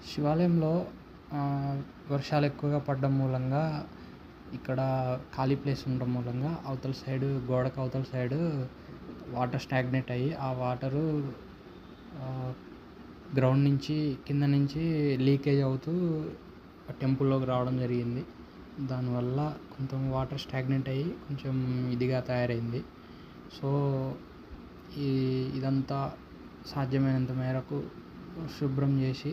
శివాలయంలో వర్షాలు ఎక్కువగా పడడం మూలంగా ఇక్కడ ఖాళీ ప్లేస్ ఉండడం మూలంగా అవతల సైడు గోడకు అవతల సైడు వాటర్ స్టాగ్నేట్ అయ్యి ఆ వాటరు గ్రౌండ్ నుంచి కింద నుంచి లీకేజ్ అవుతూ టెంపుల్లోకి రావడం జరిగింది. దానివల్ల కొంచెం వాటర్ స్టాగ్నేట్ అయ్యి కొంచెం ఇదిగా తయారైంది. సో ఇదంతా సాధ్యమైనంత మేరకు శుభ్రం చేసి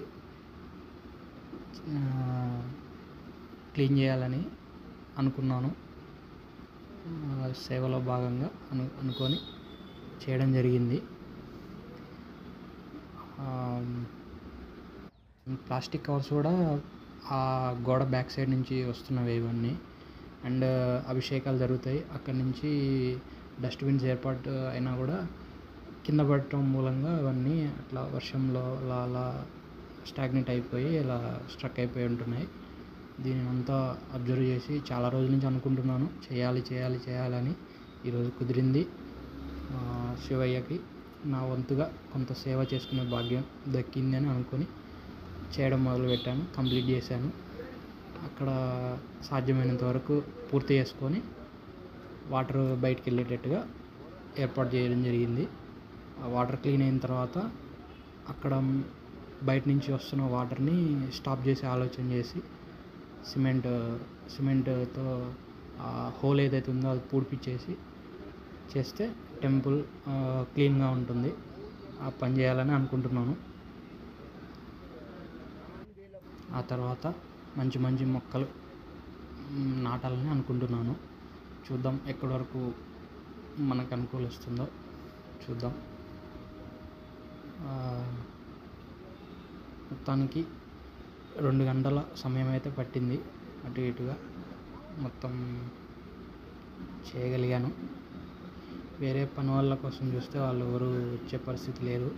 క్లీన్ చేయాలని అనుకున్నాను. సేవలో భాగంగా అనుకొని చేయడం జరిగింది. ప్లాస్టిక్ కవర్స్ కూడా ఆ గోడ బ్యాక్ సైడ్ నుంచి వస్తున్నవి ఇవన్నీ. అండ్ అభిషేకాలు జరుగుతాయి. అక్కడి నుంచి డస్ట్బిన్స్ ఏర్పాటు అయినా కూడా కింద పడటం మూలంగా అవన్నీ అట్లా వర్షంలో అలా స్టాగ్నేట్ అయిపోయి ఇలా స్ట్రక్ అయిపోయి ఉంటున్నాయి. దీనిని అంతా అబ్జర్వ్ చేసి చాలా రోజుల నుంచి అనుకుంటున్నాను చేయాలని. ఈరోజు కుదిరింది. శివయ్యకి నా వంతుగా కొంత సేవ చేసుకునే భాగ్యం దక్కింది అని అనుకొని చేయడం మొదలుపెట్టాను. కంప్లీట్ చేశాను. అక్కడ సాధ్యమైనంత వరకు పూర్తి చేసుకొని వాటర్ బయటికి వెళ్ళేటట్టుగా ఏర్పాటు చేయడం జరిగింది. ఆ వాటర్ క్లీన్ అయిన తర్వాత అక్కడ బయట నుంచి వస్తున్న వాటర్ని స్టాప్ చేసి ఆలోచన చేసి సిమెంట్తో ఆ హోల్ ఏదైతే ఉందో అది పూడ్పిచ్చేసి చేస్తే టెంపుల్ క్లీన్గా ఉంటుంది. ఆ పని చేయాలని అనుకుంటున్నాను. ఆ తర్వాత మంచి మొక్కలు నాటాలని అనుకుంటున్నాను. చూద్దాం ఎక్కడి వరకు మనకు అనుకూలిస్తుందో చూద్దాం. మొత్తానికి 2 గంటల సమయం అయితే పట్టింది. అటు ఇటుగా మొత్తం చేయగలిగాను. వేరే పని వాళ్ళ కోసం చూస్తే వాళ్ళు ఎవరు వచ్చే పరిస్థితి లేదు.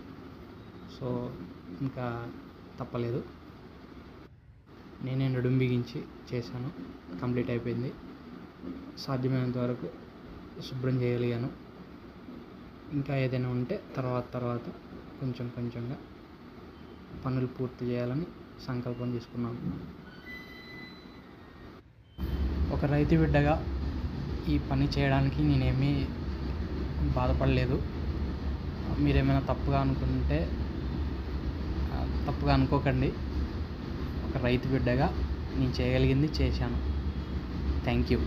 సో ఇంకా తప్పలేదు. నేనే నడుం బిగించి చేశాను. కంప్లీట్ అయిపోయింది. సాధ్యమైనంత వరకు శుభ్రం చేయగలిగాను. ఇంకా ఏదైనా ఉంటే తర్వాత కొంచెంగా పనులు పూర్తి చేయాలని సంకల్పం తీసుకున్నాను. ఒక రైతు బిడ్డగా ఈ పని చేయడానికి నేనేమీ బాధపడలేదు. మీరేమైనా తప్పుగా అనుకుంటే తప్పుగా అనుకోకండి. ఒక రైతు బిడ్డగా నేను చేయగలిగింది చేశాను. Thank you.